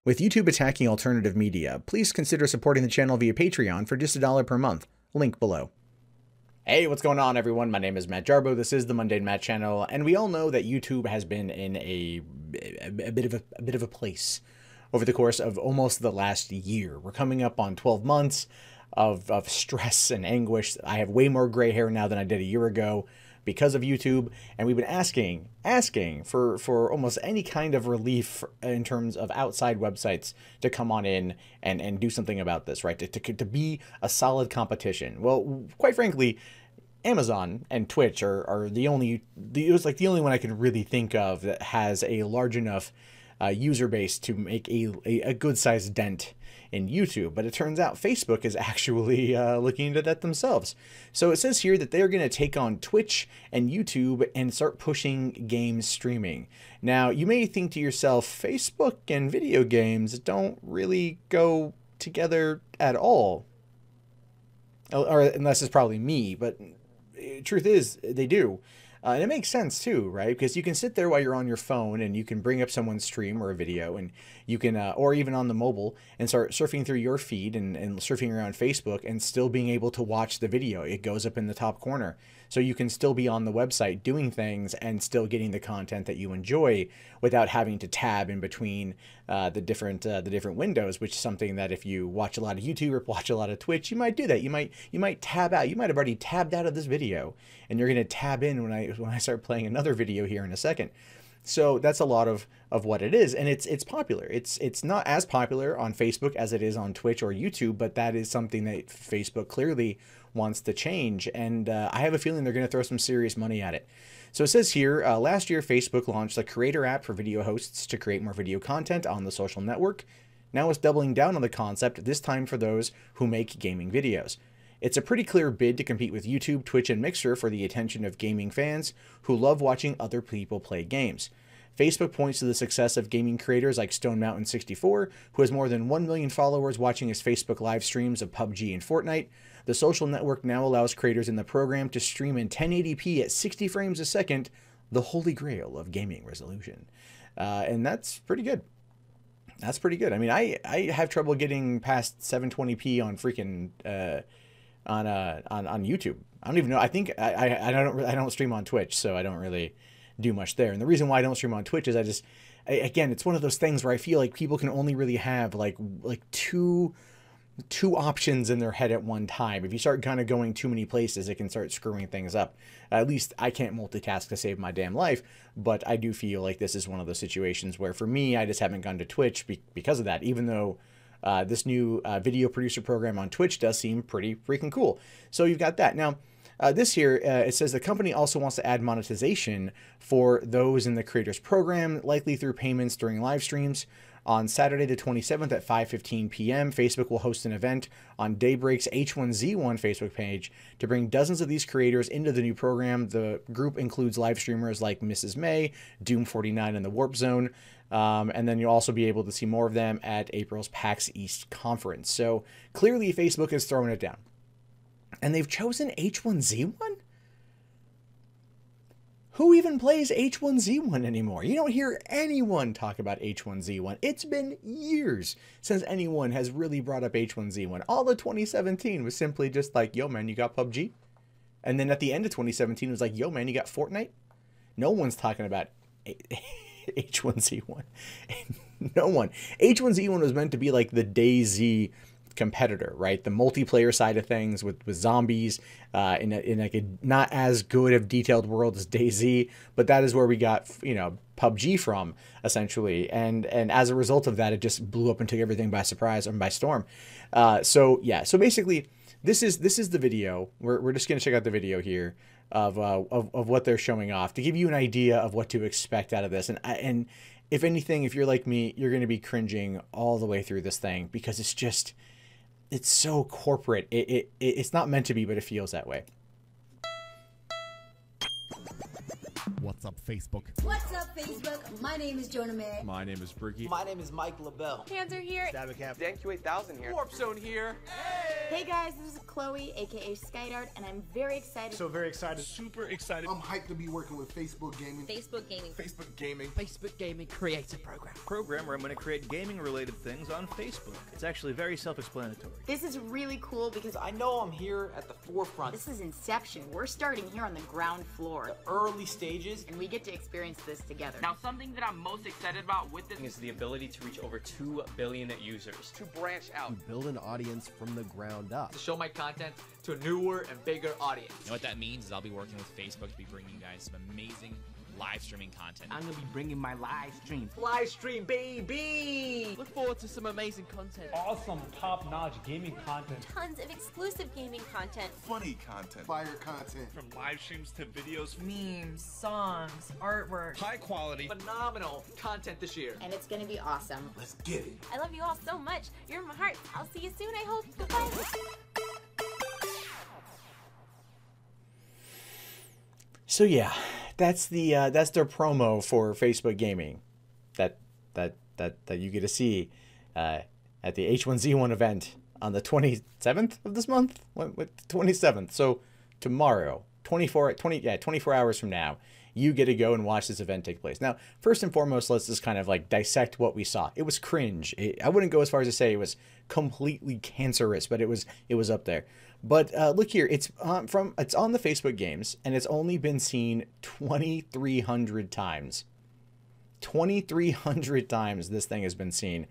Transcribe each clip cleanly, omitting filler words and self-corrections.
With YouTube attacking alternative media, please consider supporting the channel via Patreon for just $1 per month. Link below. Hey, what's going on, everyone? My name is Matt Jarbo. This is the Mundane Matt channel, and we all know that YouTube has been in a bit of a place over the course of almost the last year. We're coming up on 12 months of stress and anguish. I have way more gray hair now than I did a year ago because of YouTube, and we've been asking for almost any kind of relief in terms of outside websites to come on in and do something about this, right? To be a solid competition. Well, quite frankly, Amazon and Twitch are the only one I can really think of that has a large enough user base to make a good sized dent in YouTube. But it turns out Facebook is actually looking into that themselves. So it says here that they're going to take on Twitch and YouTube and start pushing game streaming. Now, you may think to yourself, Facebook and video games don't really go together at all. Or unless it's probably me, but truth is, they do. And it makes sense too, right? Because you can sit there while you're on your phone and you can bring up someone's stream or a video, and you can, or even on the mobile, and start surfing through your feed and surfing around Facebook and still being able to watch the video. It goes up in the top corner. So you can still be on the website doing things and still getting the content that you enjoy without having to tab in between the different windows, which is something that if you watch a lot of YouTube or watch a lot of Twitch, you might do that. You might tab out. You might have already tabbed out of this video, and you're going to tab in when I start playing another video here in a second. So that's a lot of what it is, and it's popular. It's not as popular on Facebook as it is on Twitch or YouTube, but that is something that Facebook clearly wants to change, and I have a feeling they're going to throw some serious money at it. So it says here, last year Facebook launched the Creator app for video hosts to create more video content on the social network. Now it's doubling down on the concept, this time for those who make gaming videos. It's a pretty clear bid to compete with YouTube, Twitch, and Mixer for the attention of gaming fans who love watching other people play games. Facebook points to the success of gaming creators like Stone Mountain 64, who has more than 1 million followers watching his Facebook live streams of PUBG and Fortnite. The social network now allows creators in the program to stream in 1080p at 60 frames a second, the holy grail of gaming resolution. And that's pretty good. That's pretty good. I mean, I have trouble getting past 720p on freaking on YouTube. I don't even know. I think I don't stream on Twitch, so I don't really do much there. And the reason why I don't stream on Twitch is again, it's one of those things where I feel like people can only really have like two options in their head at one time. If you start kind of going too many places, it can start screwing things up. At least I can't multitask to save my damn life, but I do feel like this is one of those situations where for me, I just haven't gone to Twitch because of that, even though this new video producer program on Twitch does seem pretty freaking cool. So you've got that. Now, this here, it says the company also wants to add monetization for those in the creators program, likely through payments during live streams. On Saturday the 27th at 5:15 p.m., Facebook will host an event on Daybreak's H1Z1 Facebook page to bring dozens of these creators into the new program. The group includes live streamers like Mrs. May, Doom49, and the Warp Zone. And then you'll also be able to see more of them at April's PAX East conference. So clearly Facebook is throwing it down. And they've chosen H1Z1? Who even plays H1Z1 anymore? You don't hear anyone talk about H1Z1. It's been years since anyone has really brought up H1Z1. All of 2017 was simply just like, yo, man, you got PUBG? And then at the end of 2017, it was like, yo, man, you got Fortnite? No one's talking about H1Z1. No one. H1Z1 was meant to be like the DayZ competitor, right? The multiplayer side of things with zombies in like a not as good of detailed world as DayZ, but that is where we got, you know, PUBG from, essentially. And as a result of that, it just blew up and took everything by surprise and by storm. So yeah, so basically this is the video. We're just gonna check out the video here of what they're showing off to give you an idea of what to expect out of this. And if anything, if you're like me, you're gonna be cringing all the way through this thing because it's so corporate. It's not meant to be, but it feels that way. What's up, Facebook? What's up, Facebook? My name is Jonah May. My name is Bricky. My name is Mike LaBelle. Hands are here. Dan Q8000 here. Warp Zone here. Hey guys, this is Chloe, aka Skydart, and I'm very excited. So very excited. Super excited. I'm hyped to be working with Facebook Gaming. Facebook Gaming. Facebook Gaming. Facebook Gaming Creator Program. Program where I'm going to create gaming-related things on Facebook. It's actually very self-explanatory. This is really cool because I know I'm here at the forefront. this is Inception. We're starting here on the ground floor, Early stages. and we get to experience this together. Now, something that I'm most excited about with this is the ability to reach over 2 billion users. To branch out. Build an audience from the ground up. to show my content to a newer and bigger audience. And what that means is I'll be working with Facebook to be bringing you guys some amazing live streaming content. I'm gonna be bringing my live stream. Live stream, baby! Look forward to some amazing content. Awesome, top-notch gaming content. Tons of exclusive gaming content. Funny content. Fire content. From live streams to videos. Memes, songs, artwork. High quality. Phenomenal content this year. And it's gonna be awesome. Let's get it. I love you all so much. You're in my heart. I'll see you soon, I hope. Goodbye. So yeah, that's their promo for Facebook Gaming, that you get to see at the H1Z1 event on the 27th of this month. What 27th? So tomorrow, 24 hours from now, you get to go and watch this event take place. Now, first and foremost, let's just kind of like dissect what we saw. It was cringe. I wouldn't go as far as to say it was completely cancerous, but it was up there. But look here, it's on the Facebook games, and it's only been seen 2,300 times. 2,300 times this thing has been seen.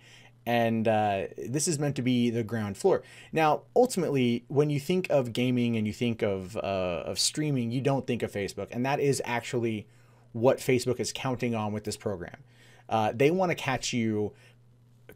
And this is meant to be the ground floor. Now, ultimately, when you think of gaming and you think of streaming, you don't think of Facebook. And that is actually what Facebook is counting on with this program. They want to catch you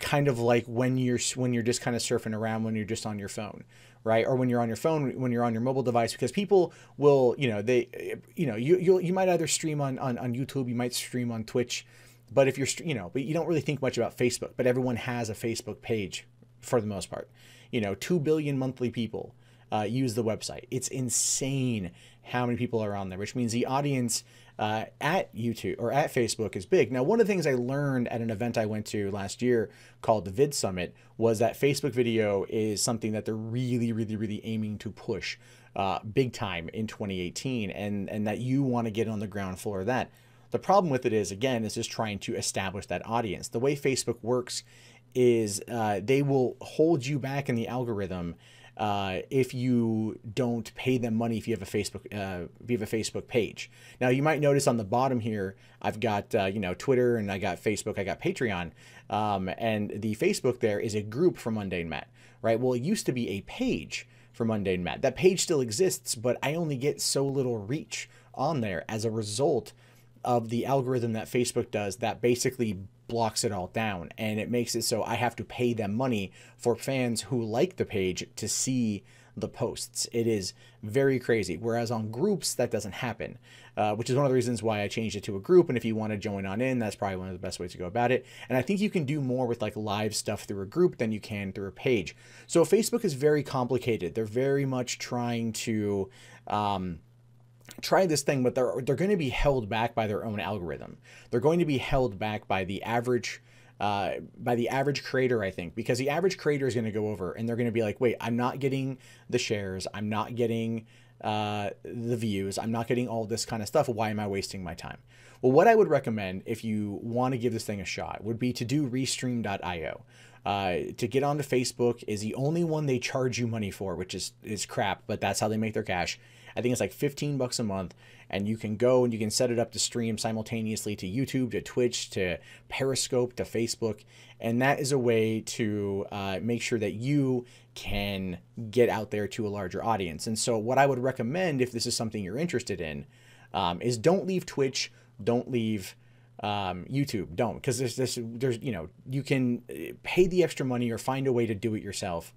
kind of like when you're just kind of surfing around, when you're just on your phone, right? Or when you're on your phone, when you're on your mobile device, because people will, you might either stream on YouTube, you might stream on Twitch, but if you're, but you don't really think much about Facebook, but everyone has a Facebook page for the most part. 2 billion monthly people use the website. It's insane how many people are on there, which means the audience at YouTube or at Facebook is big. Now, one of the things I learned at an event I went to last year called the Vid Summit was that Facebook video is something that they're really, really, really aiming to push big time in 2018, and that you want to get on the ground floor of that. The problem with it is, again, is just trying to establish that audience. The way Facebook works is they will hold you back in the algorithm if you don't pay them money if you have a Facebook page. Now, you might notice on the bottom here, I've got Twitter, and I got Facebook, I got Patreon, and the Facebook there is a group for Mundane Matt, right? Well, it used to be a page for Mundane Matt. That page still exists, but I only get so little reach on there as a result of the algorithm that Facebook does that basically blocks it all down, and it makes it so I have to pay them money for fans who like the page to see the posts. It is very crazy. Whereas on groups, that doesn't happen, which is one of the reasons why I changed it to a group. And if you want to join on in, that's probably one of the best ways to go about it. And I think you can do more with like live stuff through a group than you can through a page. So Facebook is very complicated. They're very much trying to try this thing, but they're going to be held back by their own algorithm. They're going to be held back by the average creator, I think, because the average creator is going to go over and they're going to be like, wait, I'm not getting the shares, I'm not getting the views, I'm not getting all this kind of stuff. Why am I wasting my time? Well, what I would recommend if you want to give this thing a shot would be to do Restream.io. To get onto Facebook is the only one they charge you money for, which is crap, but that's how they make their cash. I think it's like 15 bucks a month, and you can go and you can set it up to stream simultaneously to YouTube, to Twitch, to Periscope, to Facebook, and that is a way to make sure that you can get out there to a larger audience. And so what I would recommend, if this is something you're interested in, is don't leave Twitch, don't leave YouTube, don't, because there's you can pay the extra money or find a way to do it yourself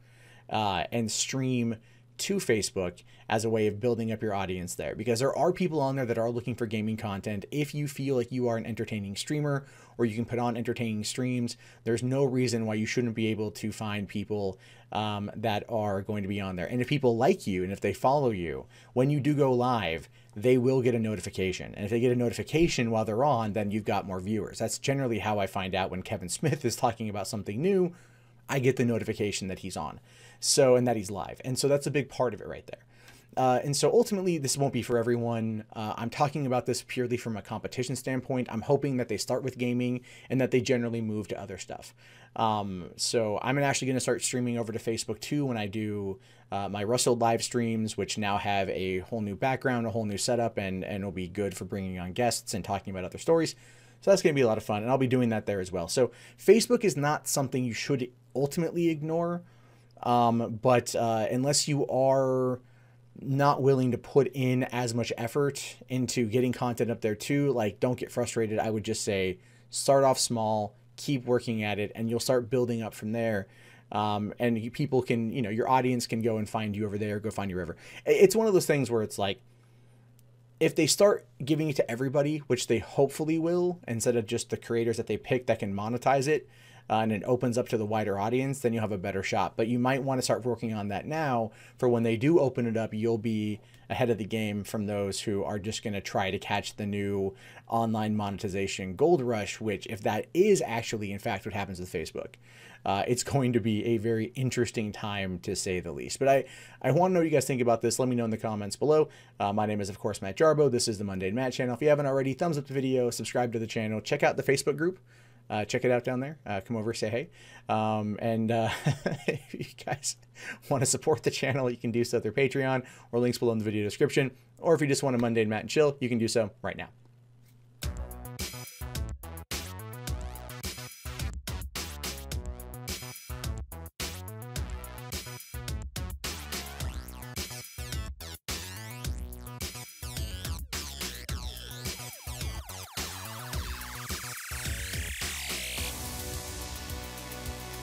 and stream to Facebook as a way of building up your audience there, because there are people on there that are looking for gaming content. If you feel like you are an entertaining streamer or you can put on entertaining streams, there's no reason why you shouldn't be able to find people that are going to be on there. And if people like you and if they follow you, when you do go live, they will get a notification. And if they get a notification while they're on, then you've got more viewers. That's generally how I find out when Kevin Smith is talking about something new. I get the notification that he's on. So, and that he's live. And so that's a big part of it right there. And so ultimately, this won't be for everyone. I'm talking about this purely from a competition standpoint. I'm hoping that they start with gaming and that they generally move to other stuff. So I'm actually going to start streaming over to Facebook too when I do my Russell live streams, which now have a whole new background, a whole new setup, and it'll be good for bringing on guests and talking about other stories. So that's going to be a lot of fun, and I'll be doing that there as well. So Facebook is not something you should ultimately ignore. But unless you are not willing to put in as much effort into getting content up there too, like, don't get frustrated. I would just say start off small, keep working at it, and you'll start building up from there. And people can, you know, your audience can go and find you over there, go find you wherever. It's one of those things where it's like, if they start giving it to everybody, which they hopefully will, instead of just the creators that they pick that can monetize it, and it opens up to the wider audience, then you'll have a better shot. But you might want to start working on that now, for when they do open it up, you'll be ahead of the game from those who are just going to try to catch the new online monetization gold rush, which, if that is actually in fact what happens with Facebook, it's going to be a very interesting time, to say the least. But I want to know what you guys think about this. Let me know in the comments below. My name is, of course, Matt Jarbo. This is the Mundane Matt channel. If you haven't already, thumbs up the video, subscribe to the channel, check out the Facebook group. Check it out down there. Come over, say hey. If you guys want to support the channel, you can do so through Patreon or links below in the video description. Or if you just want a Mundane Matt and chill, you can do so right now.